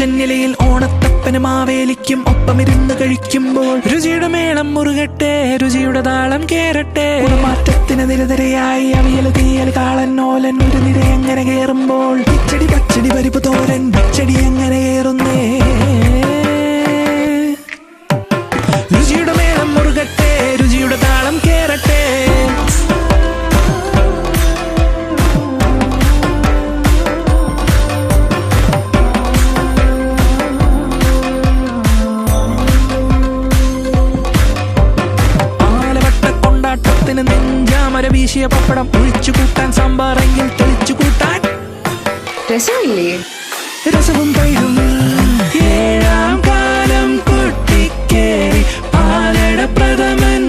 ഓണാഘോഷൻ നിലയിൽ ഓണത്തപ്പനും മാവേലിക്കും ഒപ്പമിരുന്ന് കഴിക്കുമ്പോൾ രുചിയുടെ മേളം മുറുകട്ടെ, രുചിയുടെ താളം കേറട്ടെ. മാറ്റത്തിന് നിരനിരയായി അവിയൽ തീയൽ കാളൻ ഓലൻ ഒരു നിര എങ്ങനെ കേറുമ്പോൾ കിച്ചടി പച്ചടി പരിപ്പ് തോരൻ പച്ചടി എങ്ങനെ ഏറുന്നേ. രുചിയുടെ മേളം മുറുകട്ടെ, രുചിയുടെ താളം കേറട്ടെ. കൊണ്ടാട്ടത്തിന് നെഞ്ചാമര വീശിയ പപ്പടം ഒഴിച്ചു കൂട്ടാൻ സാമ്പാറെങ്കിൽ തെളിച്ചു കൂട്ടാൻ രസമില്ലേ? രസവും തൈരും ഏഴാം കാലം കൊട്ടിക്കേറി പാലട പ്രഥമൻ